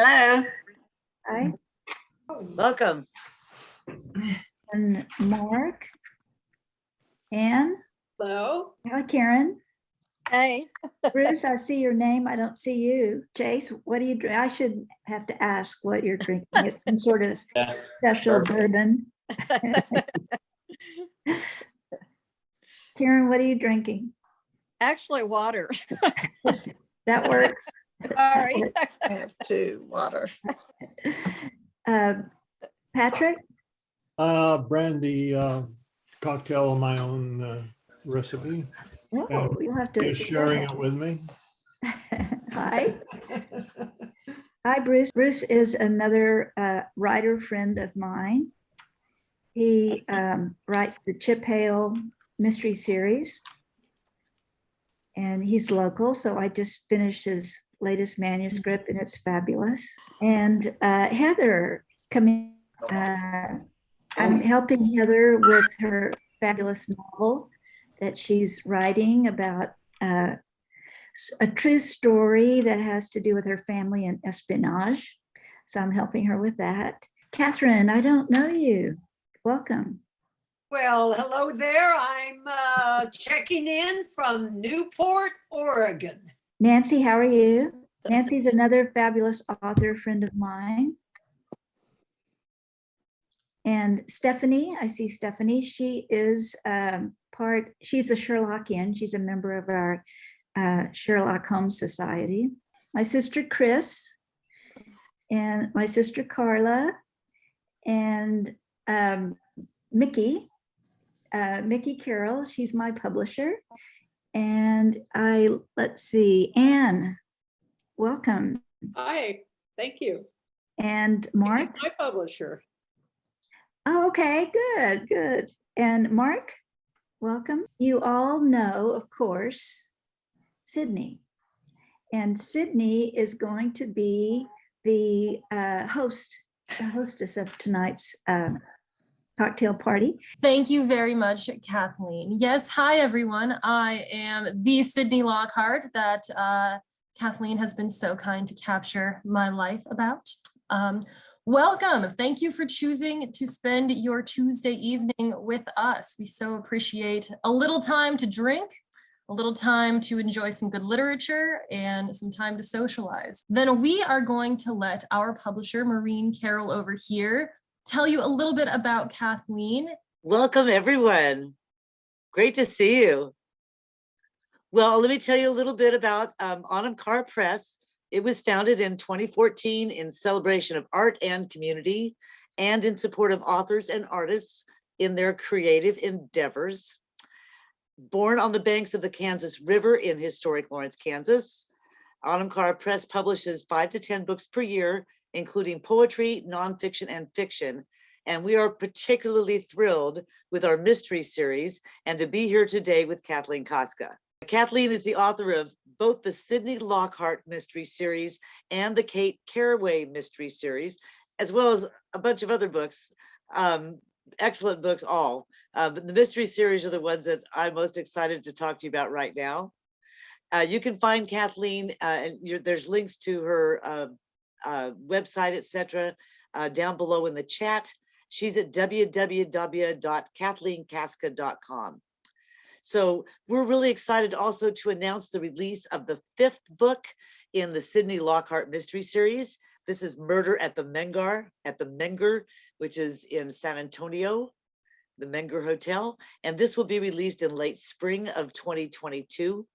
Hello. Hi. Welcome. And Mark. Anne. Hello. Hi, Karen. Hey. Bruce, I see your name. I don't see you. Jace, what do you drink? I should have to ask what you're drinking. It's some sort of special bourbon. Karen, what are you drinking? Actually, water. That works. Sorry. I have two water. Patrick? Brandy cocktail of my own recipe. Oh, you'll have to. Just sharing it with me. Hi. Hi, Bruce. Bruce is another writer friend of mine. He writes the Chip Hale mystery series. And he's local, so I just finished his latest manuscript and it's fabulous. And Heather is coming. I'm helping Heather with her fabulous novel that she's writing about a true story that has to do with her family and espionage. So I'm helping her with that. Catherine, I don't know you. Welcome. Well, hello there. I'm checking in from Newport, Oregon. Nancy, how are you? Nancy's another fabulous author friend of mine. And Stephanie, I see Stephanie. She is she's a Sherlockian. She's a member of our Sherlock Holmes Society. My sister Chris and my sister Carla and Mickey Carroll, she's my publisher. And let's see, Anne, welcome. Hi, thank you. And Mark? My publisher. Oh, okay, good. And Mark, welcome. You all know, of course, Sydney. And Sydney is going to be the hostess of tonight's cocktail party. Thank you very much, Kathleen. Yes, hi everyone. I am the Sydney Lockhart that Kathleen has been so kind to capture my life about. Welcome. Thank you for choosing to spend your Tuesday evening with us. We so appreciate a little time to drink, a little time to enjoy some good literature, and some time to socialize. Then we are going to let our publisher, Maureen Carroll, over here tell you a little bit about Kathleen. Welcome, everyone. Great to see you. Well, let me tell you a little bit about Lockhart Press. It was founded in 2014 in celebration of art and community and in support of authors and artists in their creative endeavors. Born on the banks of the Kansas River in historic Lawrence, Kansas, Lockhart Press publishes 5 to 10 books per year, including poetry, nonfiction, and fiction. And we are particularly thrilled with our mystery series and to be here today with Kathleen Kaska. Kathleen is the author of both the Sydney Lockhart mystery series and the Kate Carraway mystery series, as well as a bunch of other books, excellent books all. But the mystery series are the ones that I'm most excited to talk to you about right now. You can find Kathleen, and there's links to her website, etc., down below in the chat. She's at www.kathleenkaska.com. So we're really excited also to announce the release of the 5th book in the Sydney Lockhart mystery series. This is Murder at the Menger, which is in San Antonio, the Menger Hotel. And this will be released in late spring of 2022.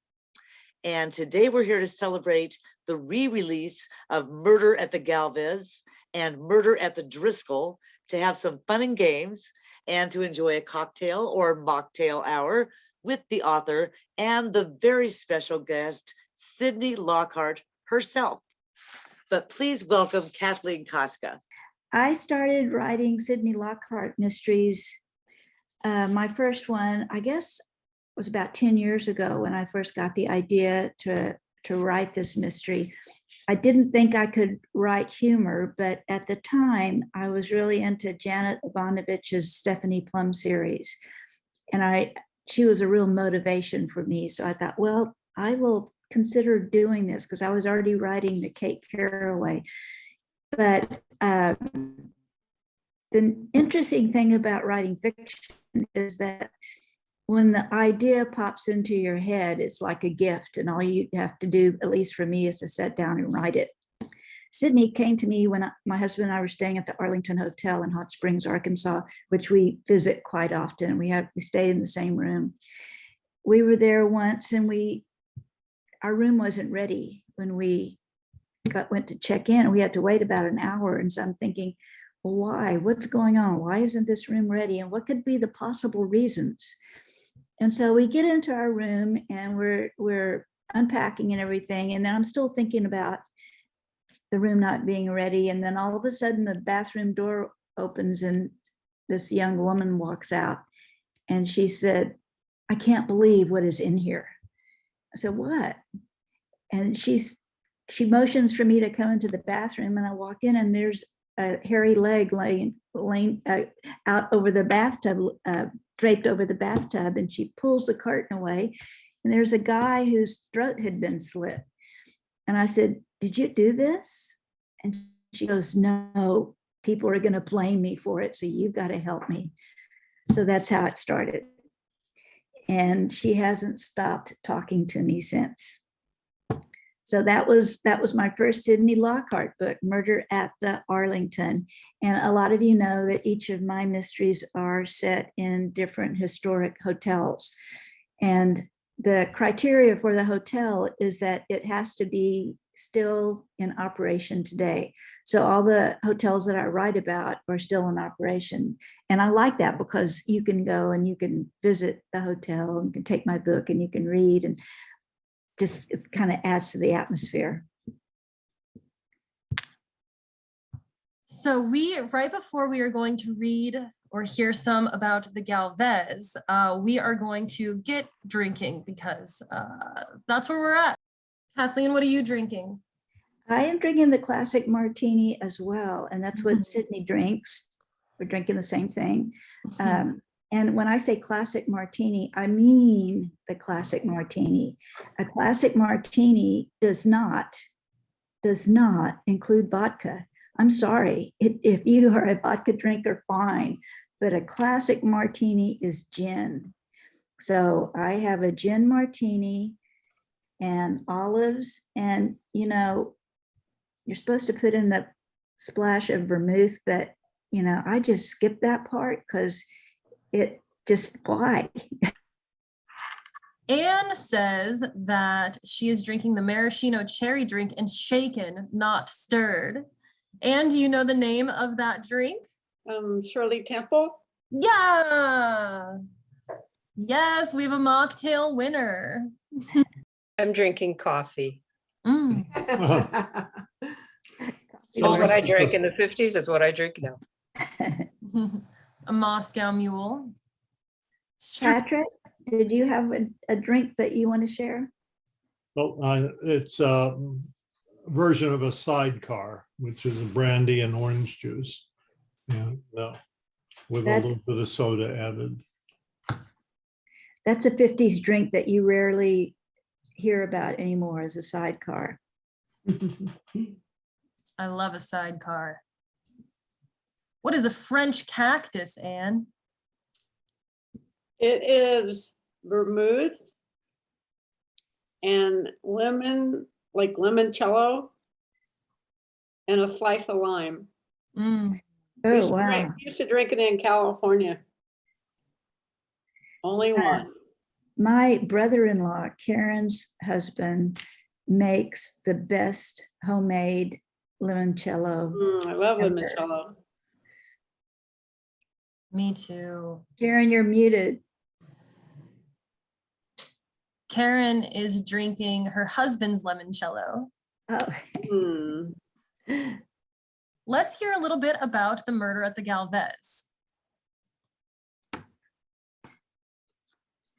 And today we're here to celebrate the re-release of Murder at the Galvez and Murder at the Driscoll, to have some fun and games and to enjoy a cocktail or mocktail hour with the author and the very special guest, Sydney Lockhart herself. But please welcome Kathleen Kaska. I started writing Sydney Lockhart mysteries. My first one, I guess, was about 10 years ago when I first got the idea to write this mystery. I didn't think I could write humor, but at the time I was really into Janet Ivanovich's Stephanie Plum series. And she was a real motivation for me. So I thought, well, I will consider doing this because I was already writing the Kate Carraway. But the interesting thing about writing fiction is that when the idea pops into your head, it's like a gift, and all you have to do, at least for me, is to sit down and write it. Sydney came to me when my husband and I were staying at the Arlington Hotel in Hot Springs, Arkansas, which we visit quite often. We stayed in the same room. We were there once, and our room wasn't ready when we went to check in. We had to wait about an hour, and so I'm thinking, well, why? What's going on? Why isn't this room ready? And what could be the possible reasons? And so we get into our room, and we're unpacking and everything, and then I'm still thinking about the room not being ready. And then all of a sudden the bathroom door opens, and this young woman walks out, and she said, "I can't believe what is in here." I said, "What?" And she motions for me to come into the bathroom, and I walk in, and there's a hairy leg laying out over the bathtub, draped over the bathtub, and she pulls the curtain away, and there's a guy whose throat had been slit. And I said, "Did you do this?" And she goes, "No, people are going to blame me for it, so you've got to help me." So that's how it started. And she hasn't stopped talking to me since. So that was my first Sydney Lockhart book, Murder at the Arlington. And a lot of you know that each of my mysteries are set in different historic hotels. And the criteria for the hotel is that it has to be still in operation today. So all the hotels that I write about are still in operation. And I like that because you can go and you can visit the hotel and you can take my book and you can read, and just it kind of adds to the atmosphere. So right before we are going to read or hear some about the Galvez, we are going to get drinking because that's where we're at. Kathleen, what are you drinking? I am drinking the classic martini as well, and that's what Sydney drinks. We're drinking the same thing. And when I say classic martini, I mean the classic martini. A classic martini does not include vodka. I'm sorry, if you are a vodka drinker, fine, but a classic martini is gin. So I have a gin martini and olives, and you're supposed to put in a splash of vermouth, but I just skipped that part because why? Anne says that she is drinking the maraschino cherry drink and shaken, not stirred. Anne, do you know the name of that drink? Shirley Temple. Yeah. Yes, we have a mocktail winner. I'm drinking coffee. Mm. That's what I drank in the 50s. That's what I drink now. A Moscow Mule. Patrick, did you have a drink that you want to share? Well, it's a version of a sidecar, which is brandy and orange juice. With a little bit of soda added. That's a 50s drink that you rarely hear about anymore as a sidecar. I love a sidecar. What is a French cactus, Anne? It is vermouth and lemon, like limoncello, and a slice of lime. Mm. Oh, wow. Used to drink it in California. Only one. My brother-in-law, Karen's husband, makes the best homemade limoncello. I love ever. limoncello. Me too. Karen, you're muted. Karen is drinking her husband's limoncello. Oh. Let's hear a little bit about the murder at the Galvez.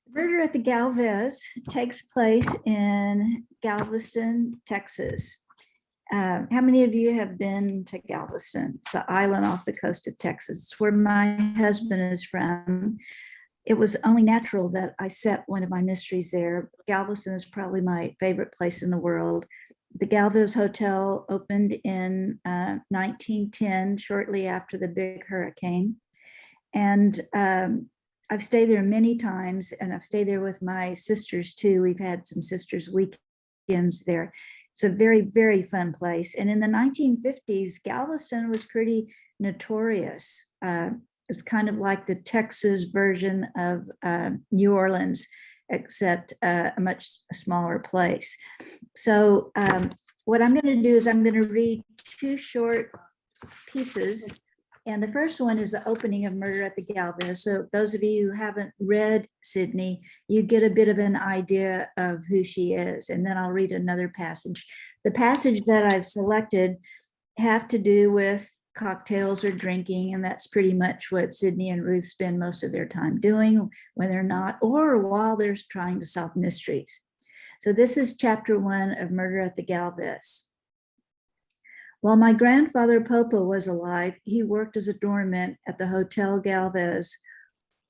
Murder at the Galvez takes place in Galveston, Texas. How many of you have been to Galveston? It's an island off the coast of Texas. It's where my husband is from. It was only natural that I set one of my mysteries there. Galveston is probably my favorite place in the world. The Galvez Hotel opened in 1910, shortly after the big hurricane. And I've stayed there many times, and I've stayed there with my sisters too. We've had some sisters' weekends there. It's a very, very fun place. And in the 1950s, Galveston was pretty notorious. It's kind of like the Texas version of New Orleans, except a much smaller place. So what I'm going to do is I'm going to read two short pieces. And the first one is the opening of Murder at the Galvez. So those of you who haven't read Sydney, you get a bit of an idea of who she is. And then I'll read another passage. The passage that I've selected have to do with cocktails or drinking, and that's pretty much what Sydney and Ruth spend most of their time doing when they're not, or while they're trying to solve mysteries. So this is chapter 1 of Murder at the Galvez. While my grandfather Popo was alive, he worked as a doorman at the Hotel Galvez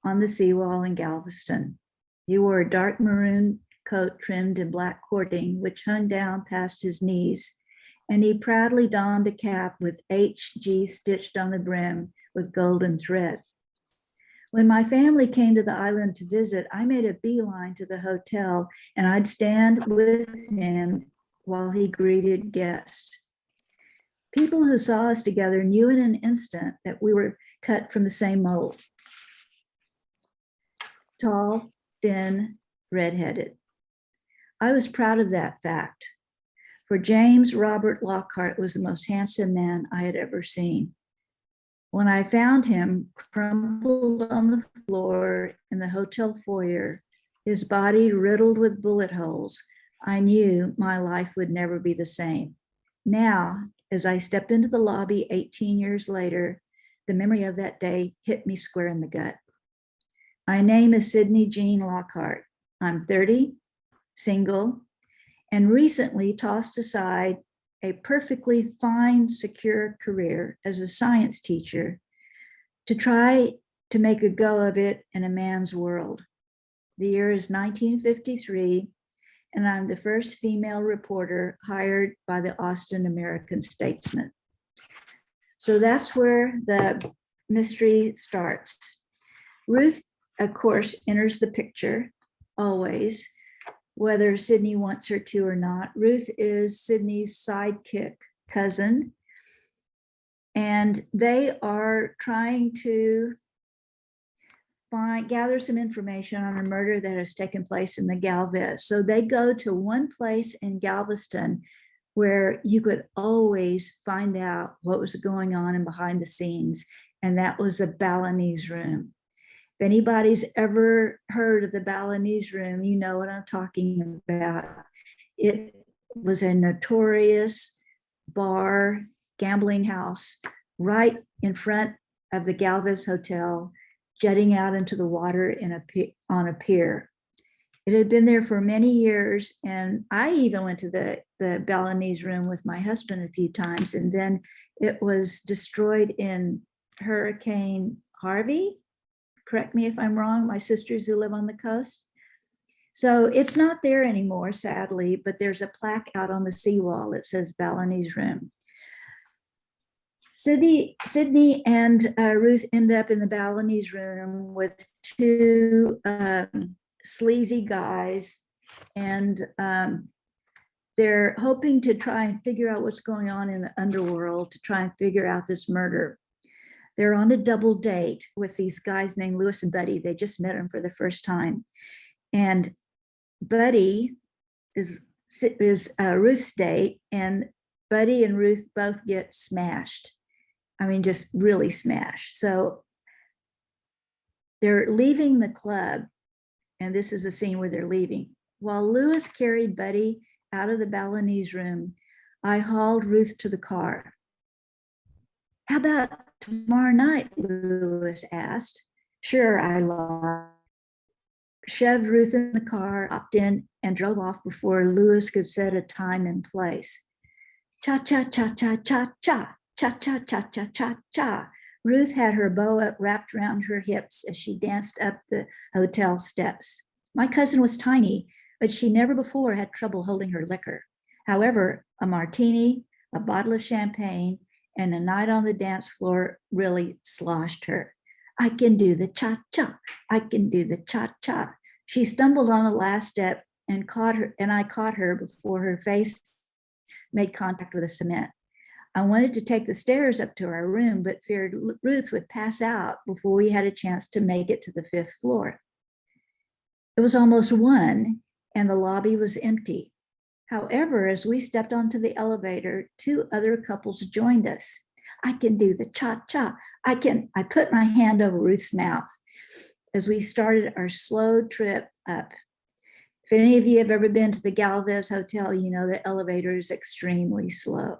on the seawall in Galveston. He wore a dark maroon coat trimmed in black cording, which hung down past his knees, and he proudly donned a cap with HG stitched on the brim with golden thread. When my family came to the island to visit, I made a beeline to the hotel, and I'd stand with him while he greeted guests. People who saw us together knew in an instant that we were cut from the same mold. Tall, thin, redheaded. I was proud of that fact, for James Robert Lockhart was the most handsome man I had ever seen. When I found him crumpled on the floor in the hotel foyer, his body riddled with bullet holes, I knew my life would never be the same. Now, as I stepped into the lobby 18 years later, the memory of that day hit me square in the gut. My name is Sydney Jean Lockhart. I'm 30, single, and recently tossed aside a perfectly fine, secure career as a science teacher to try to make a go of it in a man's world. The year is 1953, and I'm the first female reporter hired by the Austin American-Statesman. So that's where the mystery starts. Ruth, of course, enters the picture always, whether Sydney wants her to or not. Ruth is Sydney's sidekick cousin, and they are trying to gather some information on a murder that has taken place in the Galvez. So they go to one place in Galveston where you could always find out what was going on and behind the scenes, and that was the Balinese Room. If anybody's ever heard of the Balinese Room, you know what I'm talking about. It was a notorious bar, gambling house right in front of the Galvez Hotel, jetting out into the water on a pier. It had been there for many years, and I even went to the Balinese Room with my husband a few times, and then it was destroyed in Hurricane Harvey. Correct me if I'm wrong, my sisters who live on the coast. So it's not there anymore, sadly, but there's a plaque out on the seawall that says Balinese Room. Sydney and Ruth end up in the Balinese Room with two sleazy guys, and they're hoping to try and figure out what's going on in the underworld to try and figure out this murder. They're on a double date with these guys named Lewis and Buddy. They just met them for the first time. And Buddy is Ruth's date, and Buddy and Ruth both get smashed. I mean, just really smashed. So they're leaving the club, and this is the scene where they're leaving. While Lewis carried Buddy out of the Balinese Room, I hauled Ruth to the car. How about tomorrow night? Lewis asked. Sure, I lied. Shoved Ruth in the car, hopped in, and drove off before Lewis could set a time and place. Cha cha cha cha cha cha. Cha cha cha cha cha cha. Ruth had her boa wrapped around her hips as she danced up the hotel steps. My cousin was tiny, but she never before had trouble holding her liquor. However, a martini, a bottle of champagne, and a night on the dance floor really sloshed her. I can do the cha-cha. I can do the cha-cha. She stumbled on the last step and I caught her before her face made contact with the cement. I wanted to take the stairs up to our room, but feared Ruth would pass out before we had a chance to make it to the 5th floor. It was almost 1 and the lobby was empty. However, as we stepped onto the elevator, 2 other couples joined us. I can do the cha-cha. I put my hand over Ruth's mouth as we started our slow trip up. If any of you have ever been to the Galvez Hotel, you know the elevator is extremely slow.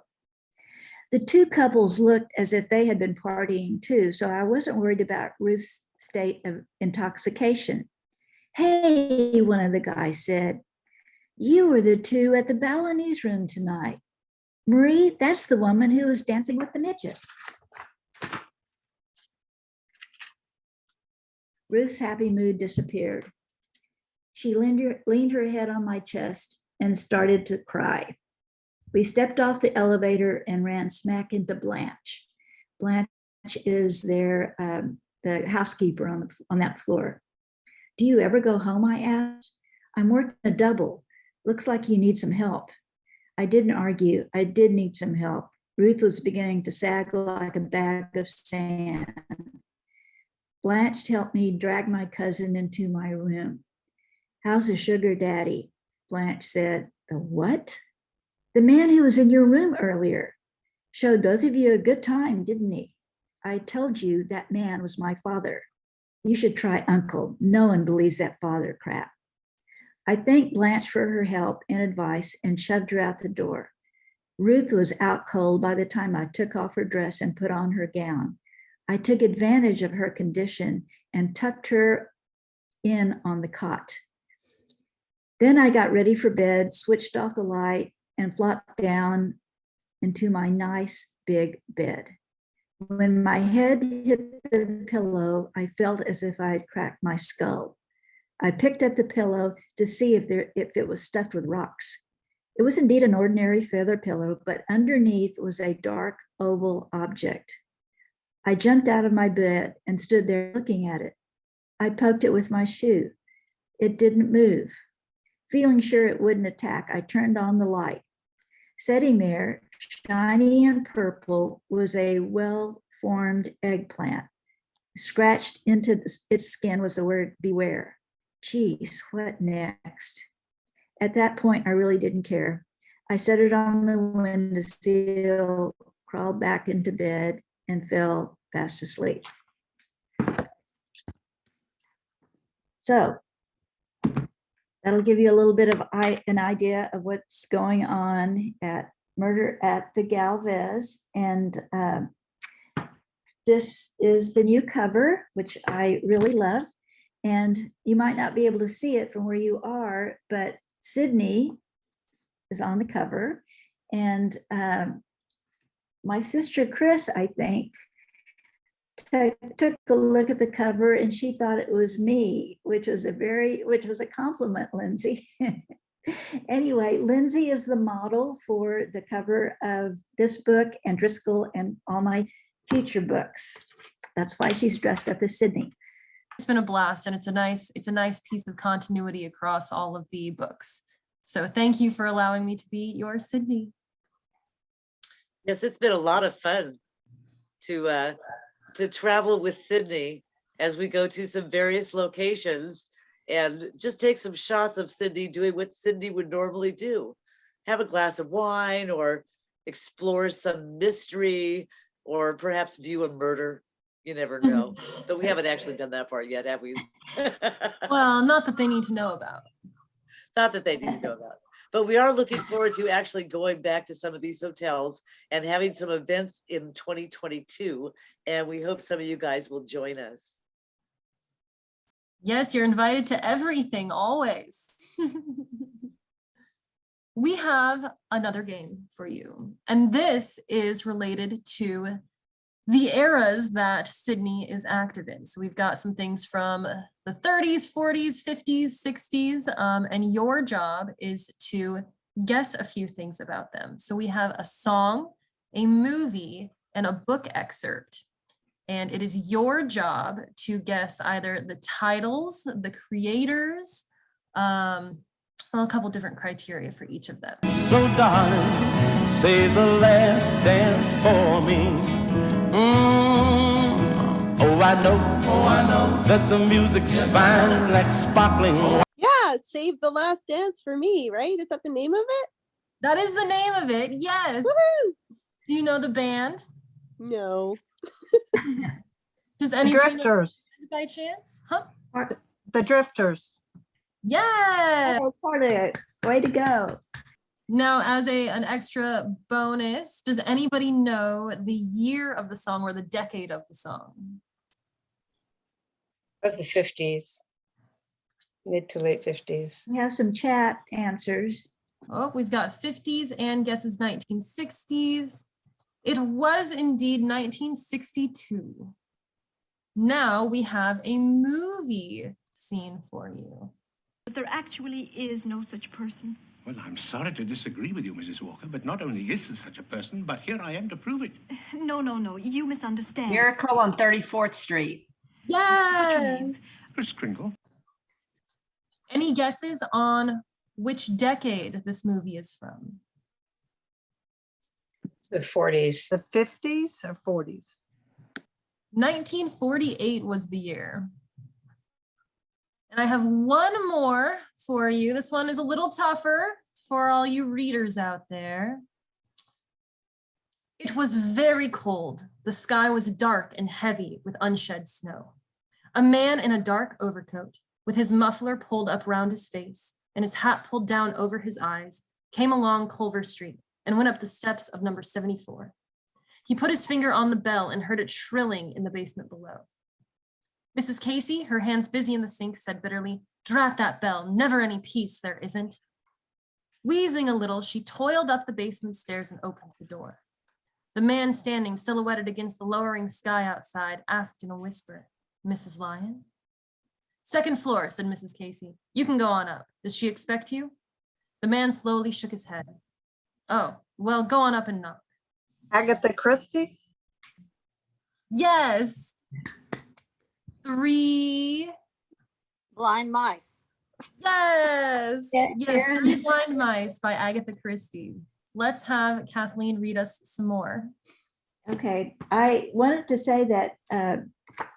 The 2 couples looked as if they had been partying too, so I wasn't worried about Ruth's state of intoxication. Hey, one of the guys said, you were the 2 at the Balinese room tonight. Marie, that's the woman who was dancing with the midget. Ruth's happy mood disappeared. She leaned her head on my chest and started to cry. We stepped off the elevator and ran smack into Blanche. Blanche is the housekeeper on that floor. Do you ever go home? I asked. I'm working a double. Looks like you need some help. I didn't argue. I did need some help. Ruth was beginning to sag like a bag of sand. Blanche helped me drag my cousin into my room. How's the sugar daddy? Blanche said. The what? The man who was in your room earlier. Showed both of you a good time, didn't he? I told you that man was my father. You should try uncle. No one believes that father crap. I thanked Blanche for her help and advice and shoved her out the door. Ruth was out cold by the time I took off her dress and put on her gown. I took advantage of her condition and tucked her in on the cot. Then I got ready for bed, switched off the light, and flopped down into my nice big bed. When my head hit the pillow, I felt as if I had cracked my skull. I picked up the pillow to see if it was stuffed with rocks. It was indeed an ordinary feather pillow, but underneath was a dark oval object. I jumped out of my bed and stood there looking at it. I poked it with my shoe. It didn't move. Feeling sure it wouldn't attack, I turned on the light. Sitting there, shiny and purple, was a well-formed eggplant. Scratched into its skin was the word beware. Geez, what next? At that point, I really didn't care. I set it on the windowsill, crawled back into bed, and fell fast asleep. So that'll give you a little bit of an idea of what's going on at Murder at the Galvez. And this is the new cover, which I really love. And you might not be able to see it from where you are, but Sydney is on the cover. And my sister Chris, I think, took a look at the cover and she thought it was me, which was a compliment, Lindsay. Anyway, Lindsay is the model for the cover of this book and Driscoll and all my future books. That's why she's dressed up as Sydney. It's been a blast, and it's a nice piece of continuity across all of the books. So thank you for allowing me to be your Sydney. Yes, it's been a lot of fun to travel with Sydney as we go to some various locations and just take some shots of Sydney doing what Sydney would normally do. Have a glass of wine or explore some mystery or perhaps view a murder. You never know. But we haven't actually done that part yet, have we? Well, not that they need to know about. Not that they need to know about. But we are looking forward to actually going back to some of these hotels and having some events in 2022. And we hope some of you guys will join us. Yes, you're invited to everything, always. We have another game for you. And this is related to the eras that Sydney is active in. So we've got some things from the 30s, 40s, 50s, 60s, and your job is to guess a few things about them. So we have a song, a movie, and a book excerpt. And it is your job to guess either the titles, the creators, well, a couple different criteria for each of them. So darling, save the last dance for me. Oh, I know that the music's fine like sparkling wine. Yeah, Save the Last Dance for Me, right? Is that the name of it? That is the name of it, yes. Woohoo! Do you know the band? No. Does The anybody know Drifters, by chance? Huh? the Drifters. Yeah. Oh, part of it. Way to go. Now, as an extra bonus, does anybody know the year of the song or the decade of the song? That was the 50s, mid to late 50s. We have some chat answers. Oh, we've got 50s and guesses 1960s. It was indeed 1962. Now we have a movie scene for you. But there actually is no such person. Well, I'm sorry to disagree with you, Mrs. Walker, but not only is there such a person, but here I am to prove it. No, no, no, you misunderstand. Miracle on 34th Street. Yes. Kris Kringle. Any guesses on which decade this movie is from? The 40s. The 50s or 40s? 1948 was the year. And I have one more for you. This one is a little tougher for all you readers out there. It was very cold. The sky was dark and heavy with unshed snow. A man in a dark overcoat, with his muffler pulled up round his face and his hat pulled down over his eyes, came along Culver Street and went up the steps of number 74. He put his finger on the bell and heard it shrilling in the basement below. Mrs. Casey, her hands busy in the sink, said bitterly, "Drat that bell, never any peace there isn't." Wheezing a little, she toiled up the basement stairs and opened the door. The man standing silhouetted against the lowering sky outside asked in a whisper, "Mrs. Lyon?" "Second floor," said Mrs. Casey. "You can go on up. Does she expect you?" The man slowly shook his head. "Oh, well, go on up and knock." Agatha Christie? Yes. 3. Blind Mice. Yes. Yeah, Yes, Karen. 3 Blind Mice by Agatha Christie. Let's have Kathleen read us some more. Okay, I wanted to say that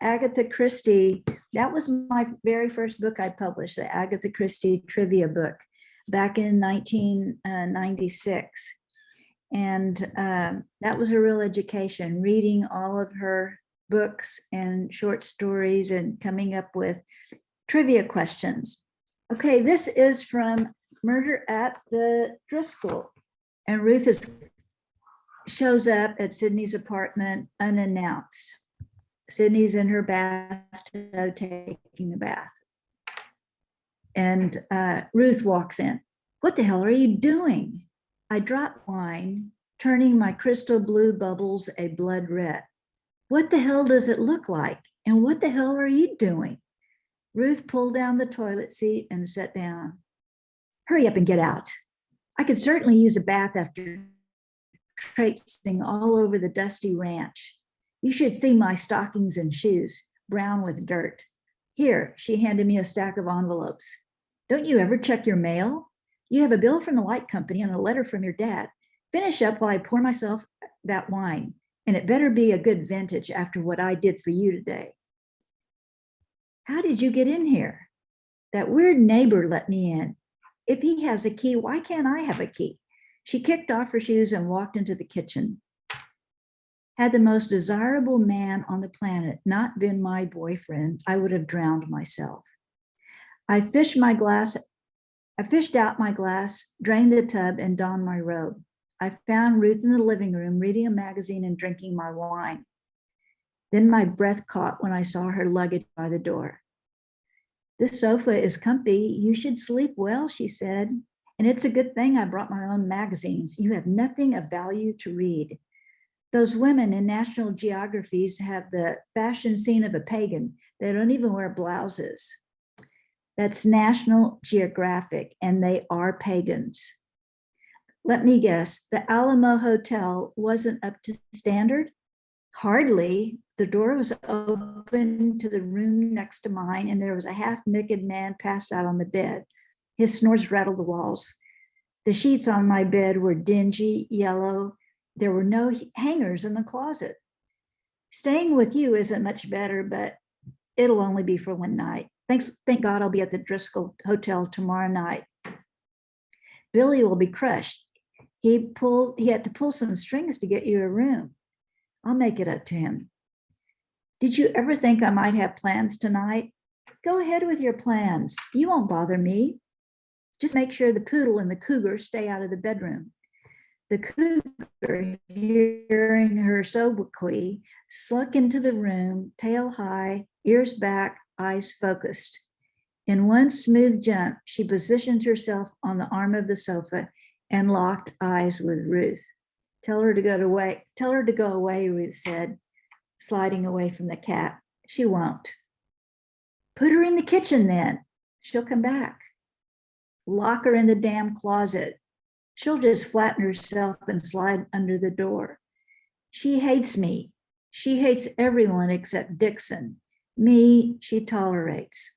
Agatha Christie, that was my very first book I published, the Agatha Christie trivia book back in 1996. And that was a real education, reading all of her books and short stories and coming up with trivia questions. Okay, this is from Murder at the Driscoll. And Ruth shows up at Sydney's apartment unannounced. Sydney's in her bathtub taking a bath. And Ruth walks in. "What the hell are you doing?" "I dropped wine, turning my crystal blue bubbles a blood red." "What the hell does it look like? And what the hell are you doing?" Ruth pulled down the toilet seat and sat down. "Hurry up and get out. I could certainly use a bath after traipsing all over the dusty ranch. You should see my stockings and shoes, brown with dirt. Here," she handed me a stack of envelopes. "Don't you ever check your mail? You have a bill from the light company and a letter from your dad. Finish up while I pour myself that wine, and it better be a good vintage after what I did for you today." "How did you get in here?" "That weird neighbor let me in. If he has a key, why can't I have a key?" She kicked off her shoes and walked into the kitchen. Had the most desirable man on the planet not been my boyfriend, I would have drowned myself. I fished out my glass, drained the tub, and donned my robe. I found Ruth in the living room reading a magazine and drinking my wine. Then my breath caught when I saw her luggage by the door. "This sofa is comfy. You should sleep well," she said. "And it's a good thing I brought my own magazines. You have nothing of value to read. Those women in National Geographies have the fashion scene of a pagan. They don't even wear blouses." That's National Geographic, and they are pagans. Let me guess, the Alamo Hotel wasn't up to standard? Hardly. The door was open to the room next to mine, and there was a half-naked man passed out on the bed. His snores rattled the walls. The sheets on my bed were dingy, yellow. There were no hangers in the closet. Staying with you isn't much better, but it'll only be for one night. Thank God I'll be at the Driscoll Hotel tomorrow night. Billy will be crushed. He had to pull some strings to get you a room. I'll make it up to him. Did you ever think I might have plans tonight? Go ahead with your plans. You won't bother me. Just make sure the poodle and the cougar stay out of the bedroom. The cougar, hearing her soliloquy, slunk into the room, tail high, ears back, eyes focused. In one smooth jump, she positioned herself on the arm of the sofa and locked eyes with Ruth. Tell her to go away. Tell her to go away, Ruth said, sliding away from the cat. She won't. Put her in the kitchen then. She'll come back. Lock her in the damn closet. She'll just flatten herself and slide under the door. She hates me. She hates everyone except Dixon. Me, she tolerates.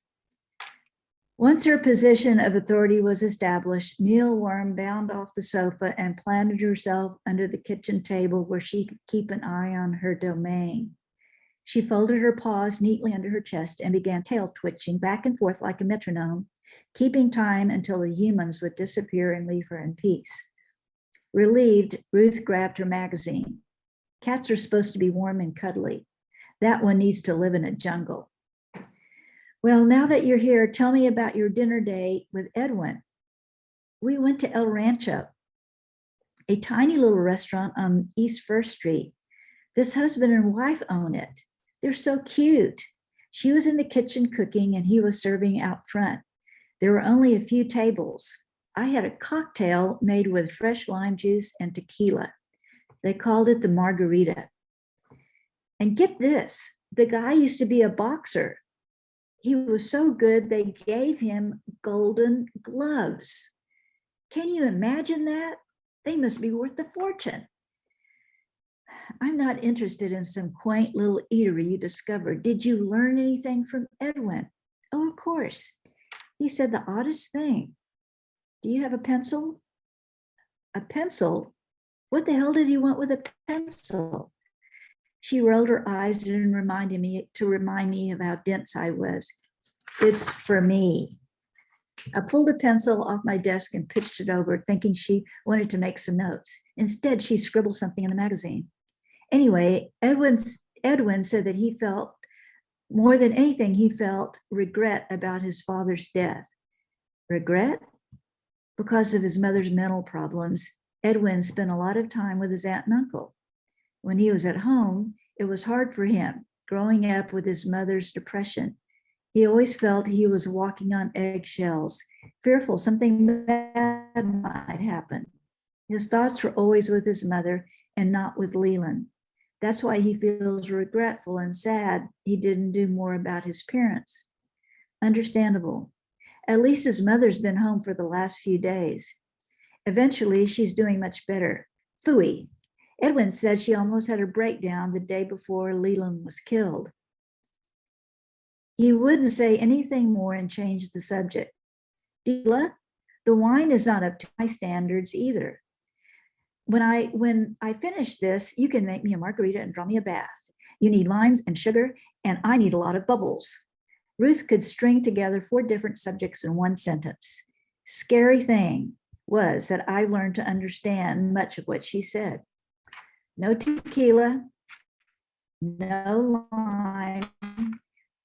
Once her position of authority was established, Mealworm bound off the sofa and planted herself under the kitchen table where she could keep an eye on her domain. She folded her paws neatly under her chest and began tail twitching back and forth like a metronome, keeping time until the humans would disappear and leave her in peace. Relieved, Ruth grabbed her magazine. Cats are supposed to be warm and cuddly. That one needs to live in a jungle. Well, now that you're here, tell me about your dinner date with Edwin. We went to El Rancho, a tiny little restaurant on East First Street. This husband and wife own it. They're so cute. She was in the kitchen cooking and he was serving out front. There were only a few tables. I had a cocktail made with fresh lime juice and tequila. They called it the margarita. And get this, the guy used to be a boxer. He was so good, they gave him golden gloves. Can you imagine that? They must be worth a fortune. I'm not interested in some quaint little eatery you discovered. Did you learn anything from Edwin? Oh, of course. He said the oddest thing. Do you have a pencil? A pencil? What the hell did he want with a pencil? She rolled her eyes and reminded me of how dense I was. It's for me. I pulled a pencil off my desk and pitched it over, thinking she wanted to make some notes. Instead, she scribbled something in the magazine. Anyway, Edwin said that he felt, more than anything, he felt regret about his father's death. Regret? Because of his mother's mental problems, Edwin spent a lot of time with his aunt and uncle. When he was at home, it was hard for him, growing up with his mother's depression. He always felt he was walking on eggshells, fearful something bad might happen. His thoughts were always with his mother and not with Leland. That's why he feels regretful and sad he didn't do more about his parents. Understandable. At least his mother's been home for the last few days. Eventually, she's doing much better. Phooey. Edwin said she almost had a breakdown the day before Leland was killed. He wouldn't say anything more and changed the subject. Dila, the wine is not up to my standards either. When I finish this, you can make me a margarita and draw me a bath. You need limes and sugar, and I need a lot of bubbles. Ruth could string together 4 different subjects in one sentence. Scary thing was that I learned to understand much of what she said. No tequila, no lime,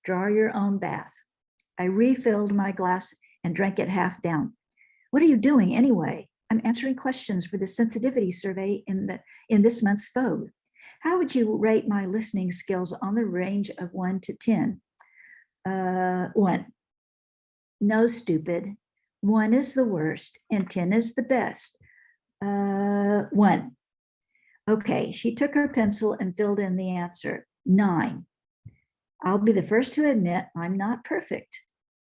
draw your own bath. I refilled my glass and drank it half down. What are you doing anyway? I'm answering questions for the sensitivity survey in this month's Vogue. How would you rate my listening skills on the range of 1 to 10? 1. No, stupid. 1 is the worst and 10 is the best. 1. Okay, she took her pencil and filled in the answer. 9. I'll be the first to admit I'm not perfect.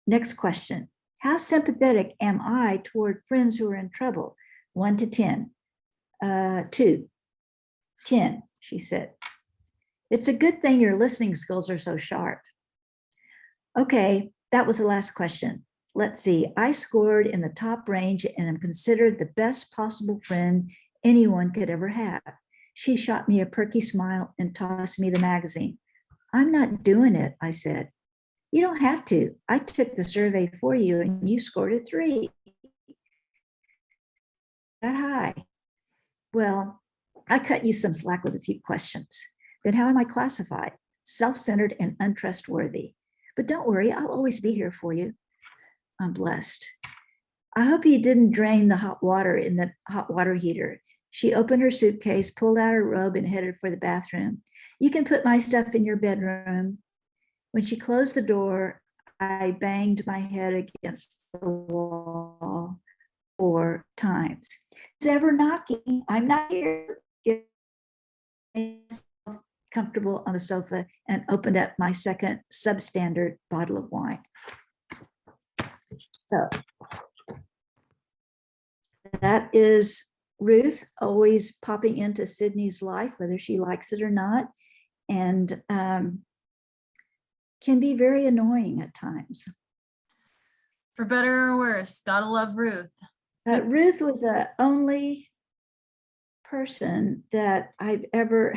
Next question. How sympathetic am I toward friends who are in trouble? 1 to 10. 2. 10, she said. It's a good thing your listening skills are so sharp. Okay, that was the last question. Let's see. I scored in the top range and am considered the best possible friend anyone could ever have. She shot me a perky smile and tossed me the magazine. I'm not doing it, I said. You don't have to. I took the survey for you and you scored a 3. That high. Well, I cut you some slack with a few questions. Then how am I classified? Self-centered and untrustworthy. But don't worry, I'll always be here for you. I'm blessed. I hope you didn't drain the hot water in the hot water heater. She opened her suitcase, pulled out her robe, and headed for the bathroom. You can put my stuff in your bedroom. When she closed the door, I banged my head against the wall 4 times. Who's ever knocking? I'm not here. Get myself comfortable on the sofa and opened up my second substandard bottle of wine. So that is Ruth, always popping into Sydney's life, whether she likes it or not, and can be very annoying at times. For better or worse, gotta love Ruth. Ruth was the only person that I've ever,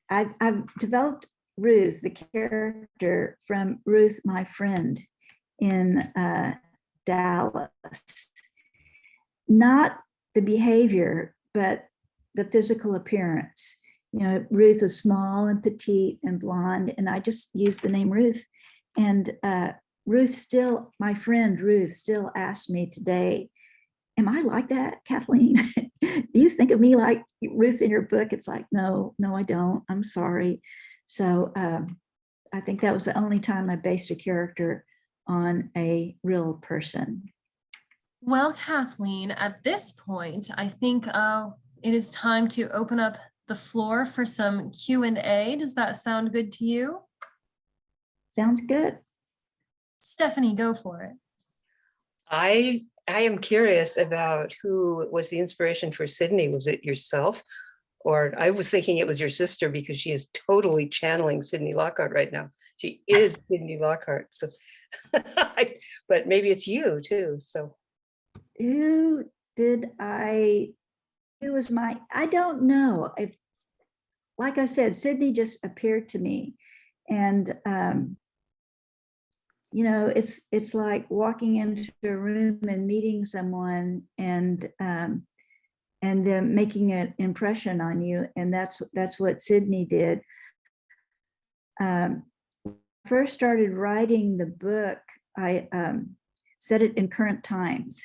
I've developed Ruth, the character, from Ruth, my friend in Dallas. Not the behavior, but the physical appearance. You know, Ruth is small and petite and blonde, and I just used the name Ruth. And Ruth still, my friend Ruth still asks me today, am I like that, Kathleen? Do you think of me like Ruth in your book? It's like, no, I don't. I'm sorry. So I think that was the only time I based a character on a real person. Well, Kathleen, at this point, I think it is time to open up the floor for some Q&A. Does that sound good to you? Sounds good. Stephanie, go for it. I am curious about who was the inspiration for Sydney. Was it yourself? Or I was thinking it was your sister, because she is totally channeling Sydney Lockhart right now. She is Sydney Lockhart. So, but maybe it's you too. So Who was my, I don't know. Like I said, Sydney just appeared to me. And, you know, it's like walking into a room and meeting someone and then making an impression on you. And that's what Sydney did. First started writing the book, I set it in current times.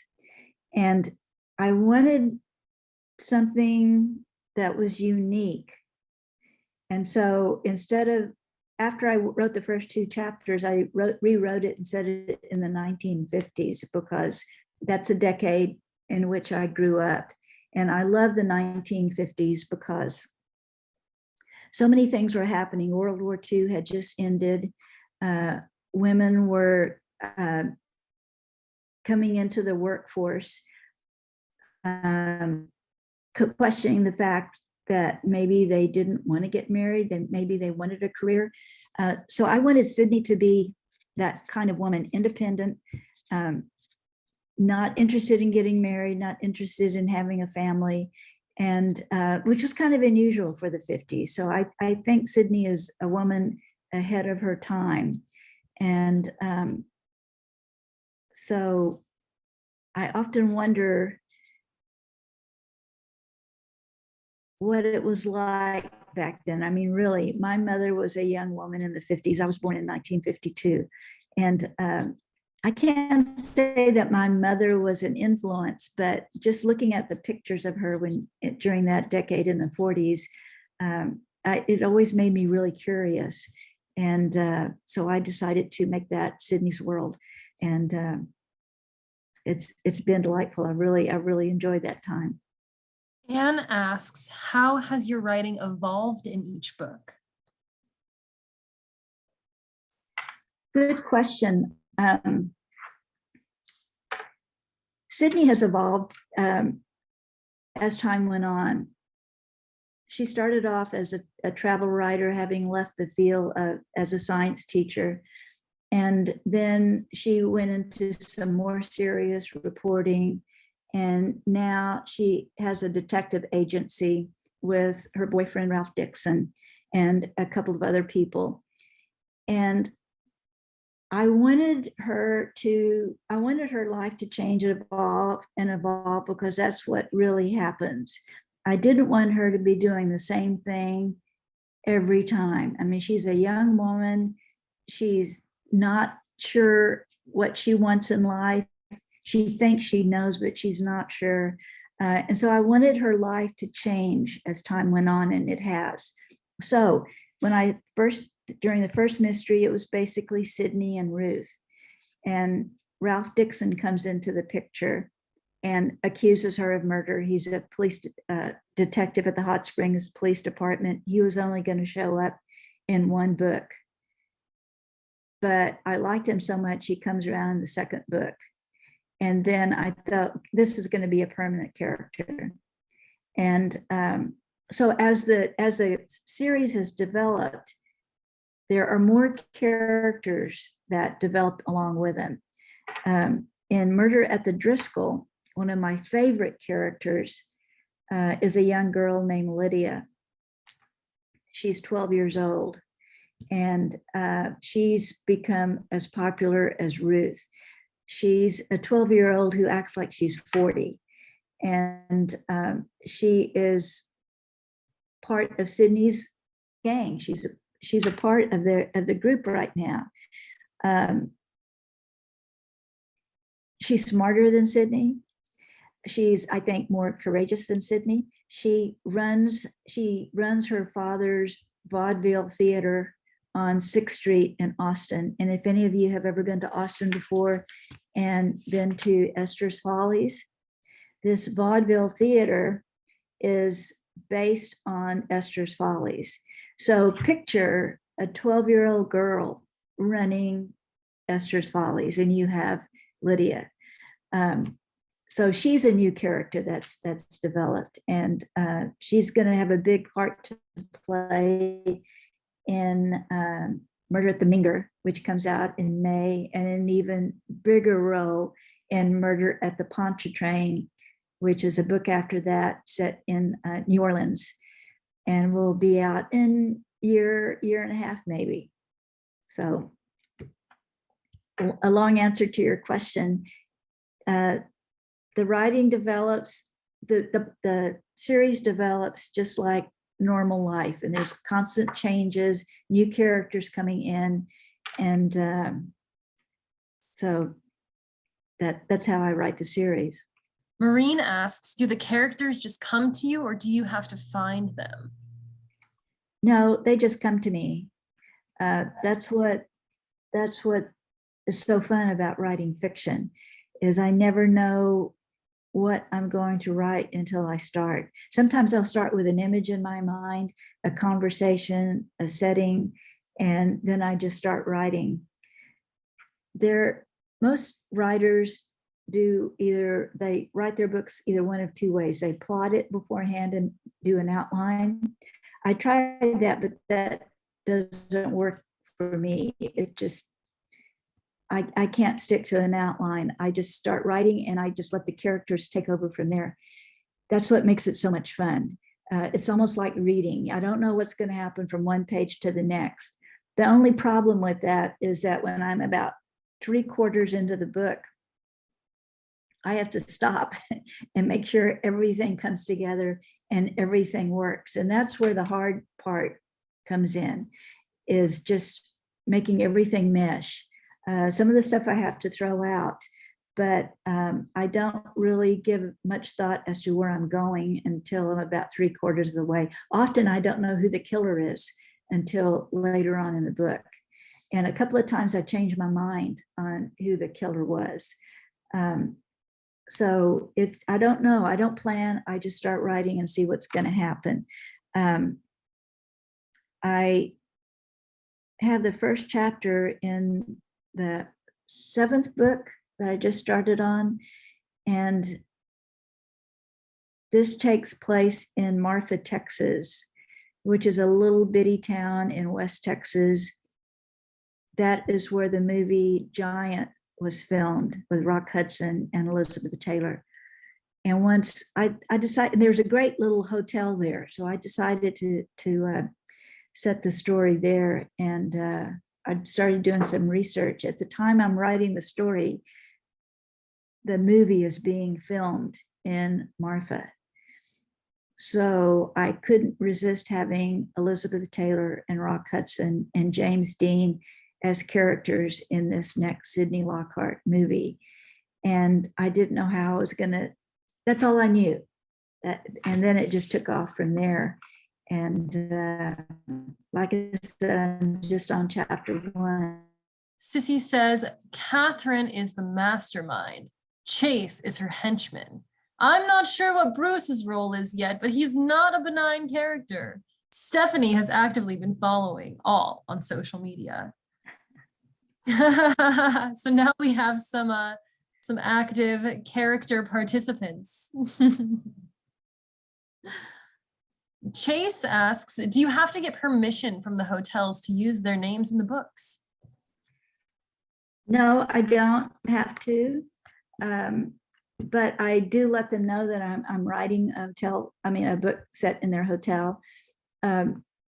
And I wanted something that was unique. And so instead of, after I wrote the first 2 chapters, I rewrote it and set it in the 1950s, because that's a decade in which I grew up. And I love the 1950s because so many things were happening. World War II had just ended. Women were coming into the workforce, questioning the fact that maybe they didn't want to get married, then maybe they wanted a career. So I wanted Sydney to be that kind of woman, independent, not interested in getting married, not interested in having a family, and which was kind of unusual for the 50s. So I think Sydney is a woman ahead of her time. And so I often wonder what it was like back then. I mean, really, my mother was a young woman in the 50s. I was born in 1952. And I can't say that my mother was an influence, but just looking at the pictures of her during that decade in the 40s, it always made me really curious. And so I decided to make that Sydney's World. And it's been delightful. I really enjoyed that time. Anne asks, how has your writing evolved in each book? Good question. Sydney has evolved as time went on. She started off as a travel writer, having left the field as a science teacher. And then she went into some more serious reporting. And now she has a detective agency with her boyfriend, Ralph Dixon, and a couple of other people. And I wanted her life to change and evolve because that's what really happens. I didn't want her to be doing the same thing every time. I mean, she's a young woman. She's not sure what she wants in life. She thinks she knows, but she's not sure. And so I wanted her life to change as time went on, and it has. So during the first mystery, it was basically Sydney and Ruth. And Ralph Dixon comes into the picture and accuses her of murder. He's a police detective at the Hot Springs Police Department. He was only going to show up in one book. But I liked him so much, he comes around in the second book. And then I thought, this is going to be a permanent character. And so as the series has developed, there are more characters that developed along with him. In Murder at the Driscoll, one of my favorite characters is a young girl named Lydia. She's 12 years old, and she's become as popular as Ruth. She's a 12-year-old who acts like she's 40, and she is part of Sydney's gang. She's a part of the group right now. She's smarter than Sydney. She's, I think, more courageous than Sydney. She runs her father's vaudeville theater on 6th Street in Austin. And if any of you have ever been to Austin before and been to Esther's Follies, this vaudeville theater is based on Esther's Follies. So picture a 12-year-old girl running Esther's Follies, and you have Lydia. So she's a new character that's developed, and she's going to have a big part to play in Murder at the Minger, which comes out in May, and an even bigger role in Murder at the Pontchartrain, which is a book after that set in New Orleans, and will be out in year and a half maybe. So a long answer to your question. The writing develops, the series develops just like normal life, and there's constant changes, new characters coming in, and so that's how I write the series. Maureen asks, do the characters just come to you, or do you have to find them? No, they just come to me. That's what is so fun about writing fiction, is I never know what I'm going to write until I start. Sometimes I'll start with an image in my mind, a conversation, a setting, and then I just start writing. Most writers they write their books either one of two ways. They plot it beforehand and do an outline. I tried that, but that doesn't work for me. It just, I can't stick to an outline. I just start writing and I just let the characters take over from there. That's what makes it so much fun. It's almost like reading. I don't know what's going to happen from one page to the next. The only problem with that is that when I'm about 3/4 into the book, I have to stop and make sure everything comes together and everything works. And that's where the hard part comes in, is just making everything mesh. Some of the stuff I have to throw out, but I don't really give much thought as to where I'm going until I'm about 3/4 of the way. Often I don't know who the killer is until later on in the book. And a couple of times I changed my mind on who the killer was. So I don't know, I don't plan, I just start writing and see what's going to happen. I have the first chapter in the 7th book that I just started on, And this takes place in Marfa, Texas, which is a little bitty town in West Texas. That is where the movie Giant was filmed with Rock Hudson and Elizabeth Taylor. And once I decided, there's a great little hotel there. So I decided to set the story there. And I started doing some research. At the time I'm writing the story, the movie is being filmed in Marfa. So I couldn't resist having Elizabeth Taylor and Rock Hudson and James Dean as characters in this next Sidney Lockhart movie. And I didn't know how I was gonna, that's all I knew. And then it just took off from there. And like I said, I'm just on chapter 1. Sissy says, Catherine is the mastermind. Chase is her henchman. I'm not sure what Bruce's role is yet, but he's not a benign character. Stephanie has actively been following all on social media. So now we have some active character participants. Chase asks, do you have to get permission from the hotels to use their names in the books? No, I don't have to. But I do let them know that I'm writing a book set in their hotel.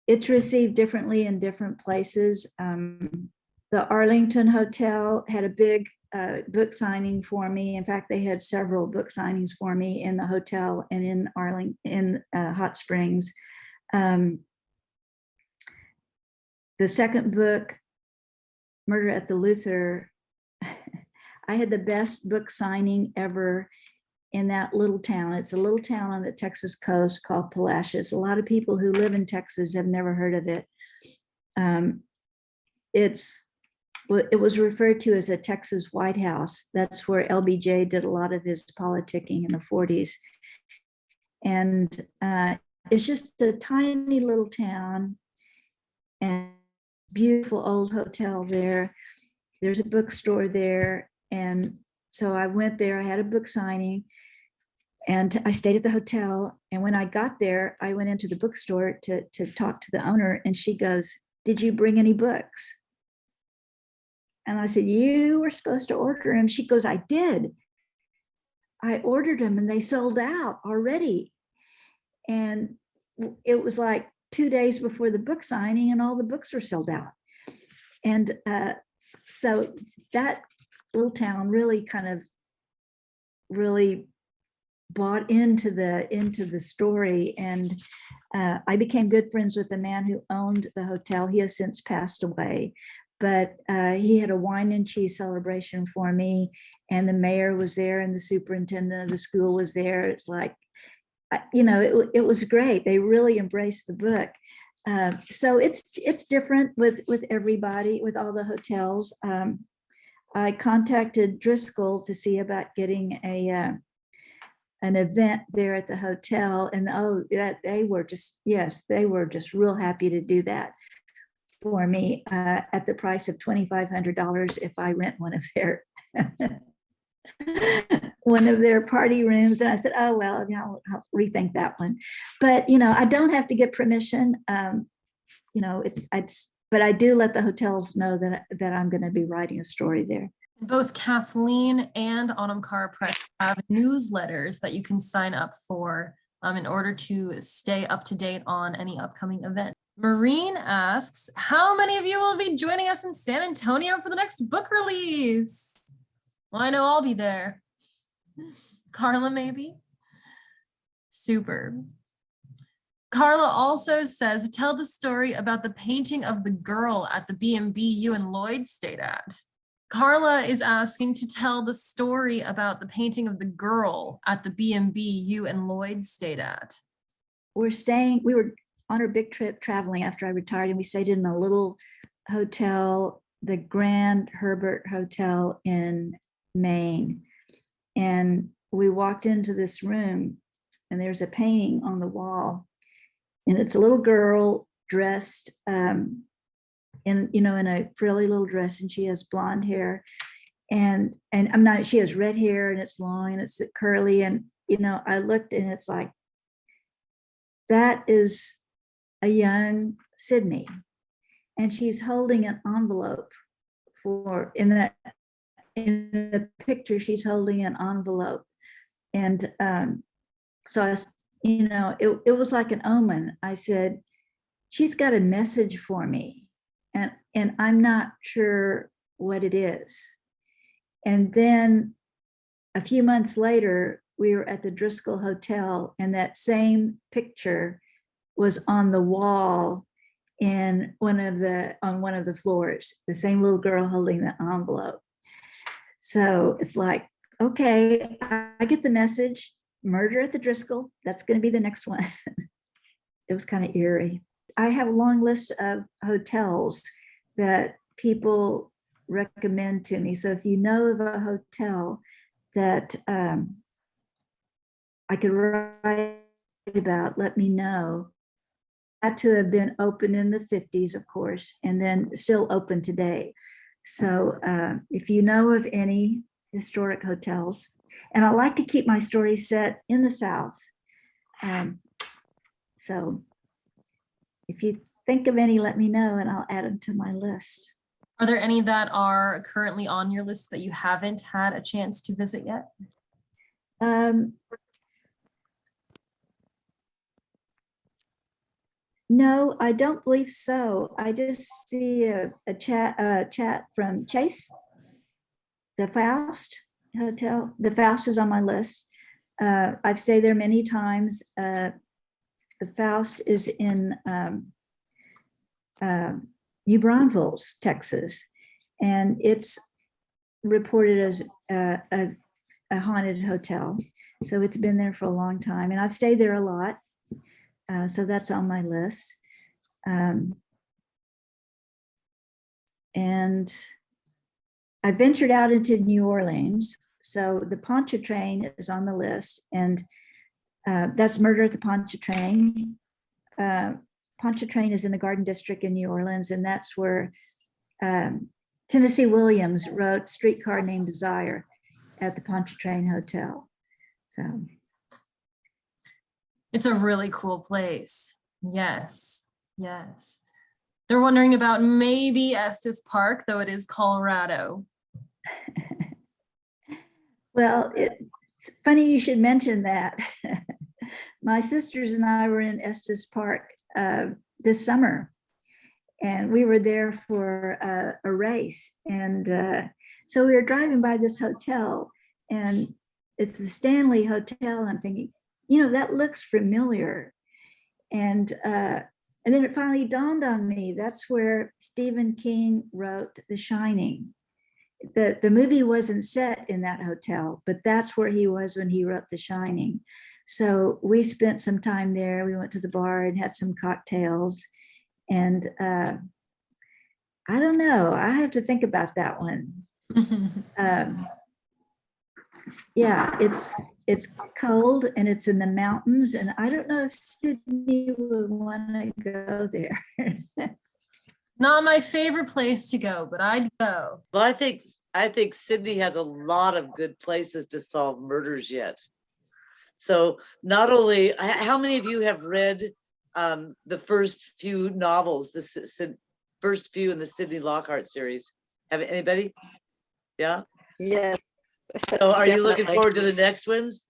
It's received differently in different places. The Arlington Hotel had a big book signing for me. In fact, they had several book signings for me in the hotel and in Hot Springs. The second book, Murder at the Luther, I had the best book signing ever in that little town. It's a little town on the Texas coast called Palacios. A lot of people who live in Texas have never heard of it. It was referred to as a Texas White House. That's where LBJ did a lot of his politicking in the 40s. And it's just a tiny little town and beautiful old hotel there. There's a bookstore there. And so I went there, I had a book signing and I stayed at the hotel. And when I got there, I went into the bookstore to talk to the owner and she goes, "Did you bring any books?" And I said, "You were supposed to order them." She goes, "I did. I ordered them and they sold out already." And it was like 2 days before the book signing and all the books were sold out. And so that little town really bought into the story. And I became good friends with the man who owned the hotel. He has since passed away, but he had a wine and cheese celebration for me, and the mayor was there and the superintendent of the school was there. It's like, it was great. They really embraced the book. So it's different with everybody, with all the hotels. I contacted Driscoll to see about getting an event there at the hotel, and they were just real happy to do that for me at the price of $2,500 if I rent one of their party rooms. And I said, "Oh well, I'll rethink that one." But I don't have to get permission. But I do let the hotels know that I'm going to be writing a story there. Both Kathleen and Autumn Car Press have newsletters that you can sign up for in order to stay up to date on any upcoming event. Maureen asks, how many of you will be joining us in San Antonio for the next book release? Well, I know I'll be there. Carla, maybe? Super. Carla also says, tell the story about the painting of the girl at the B&B you and Lloyd stayed at. Carla is asking to tell the story about the painting of the girl at the B&B you and Lloyd stayed at. We were on our big trip traveling after I retired, and we stayed in a little hotel, the Grand Herbert Hotel in Maine. And we walked into this room and there's a painting on the wall. And it's a little girl dressed in a frilly little dress, and she has blonde hair. and I'm not, she has red hair and it's long and it's curly. And, you know, I looked and it's like, that is a young Sydney. And she's holding an envelope in the picture, she's holding an envelope. And so I, you know, it was like an omen. I said, she's got a message for me, and I'm not sure what it is. And then a few months later, we were at the Driscoll Hotel, and that same picture was on the wall on one of the floors, the same little girl holding the envelope. So it's like, okay, I get the message. Murder at the Driscoll, that's going to be the next one. It was kind of eerie. I have a long list of hotels that people recommend to me. So if you know of a hotel that I could write about, let me know. Had to have been open in the 50s, of course, and then still open today. So if you know of any historic hotels, and I like to keep my stories set in the South. So if you think of any, let me know and I'll add them to my list. Are there any that are currently on your list that you haven't had a chance to visit yet? No, I don't believe so. I just see a chat from Chase, the Faust Hotel. The Faust is on my list. I've stayed there many times. The Faust is in New Braunfels, Texas, and it's reported as a haunted hotel. So it's been there for a long time, and I've stayed there a lot. So that's on my list. And I ventured out into New Orleans. So the Pontchartrain is on the list, and that's Murder at the Pontchartrain. Pontchartrain is in the Garden District in New Orleans, and that's where Tennessee Williams wrote Streetcar Named Desire at the Pontchartrain Hotel. So it's a really cool place. Yes, yes. They're wondering about maybe Estes Park, though it is Colorado. Well, it's funny you should mention that. My sisters and I were in Estes Park this summer, and we were there for a race. And so we were driving by this hotel, and it's the Stanley Hotel. And I'm thinking, you know, that looks familiar. And then it finally dawned on me, that's where Stephen King wrote The Shining. The movie wasn't set in that hotel, but that's where he was when he wrote The Shining. So we spent some time there. We went to the bar and had some cocktails. And I don't know, I have to think about that one. Yeah, it's cold and it's in the mountains, and I don't know if Sydney would want to go there. Not my favorite place to go, but I'd go. Well, I think Sydney has a lot of good places to solve murders yet. So not only, how many of you have read the first few novels, the first few in the Sidney Lockhart series? Have anybody? Yeah? Yes. So are you looking Definitely. forward to the next ones?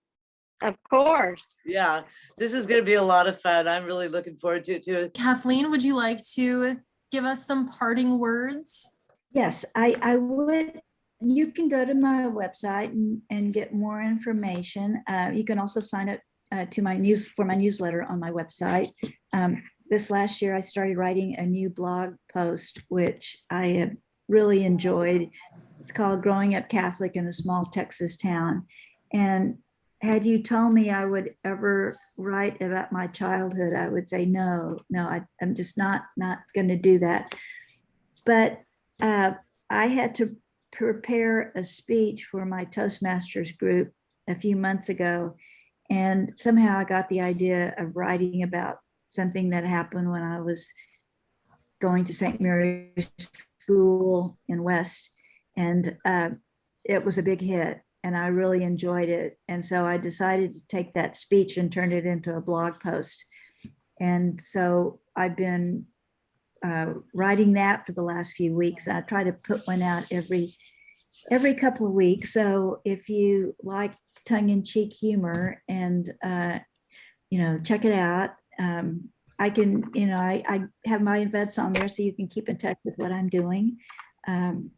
Of course. Yeah, this is going to be a lot of fun. I'm really looking forward to it. Kathleen, would you like to give us some parting words? Yes, I would. You can go to my website and get more information. You can also sign up to my newsletter on my website. This last year, I started writing a new blog post, which I have really enjoyed. It's called Growing Up Catholic in a Small Texas Town. And had you told me I would ever write about my childhood, I would say, no, I'm just not going to do that. But I had to prepare a speech for my Toastmasters group a few months ago. And somehow I got the idea of writing about something that happened when I was going to St. Mary's School in West. And it was a big hit and I really enjoyed it. And so I decided to take that speech and turn it into a blog post. And so I've been writing that for the last few weeks. I try to put one out every couple of weeks. So if you like tongue-in-cheek humor and check it out. I can, I have my events on there so you can keep in touch with what I'm doing. And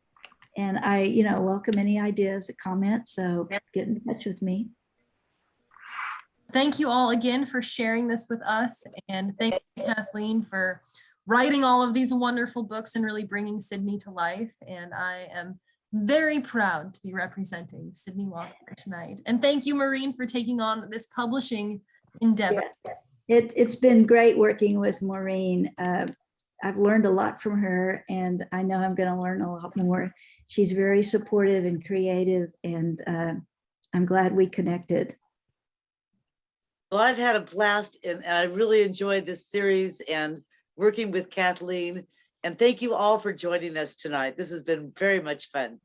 I, welcome any ideas, comments, so get in touch with me. Thank you all again for sharing this with us. And thank you, Kathleen, for writing all of these wonderful books and really bringing Sydney to life. And I am very proud to be representing Sydney Lockhart tonight. And thank you, Maureen, for taking on this publishing endeavor. Yeah. It's been great working with Maureen. I've learned a lot from her, and I know I'm going to learn a lot more. She's very supportive and creative, and I'm glad we connected. Well, I've had a blast, and I really enjoyed this series and working with Kathleen. And thank you all for joining us tonight. This has been very much fun.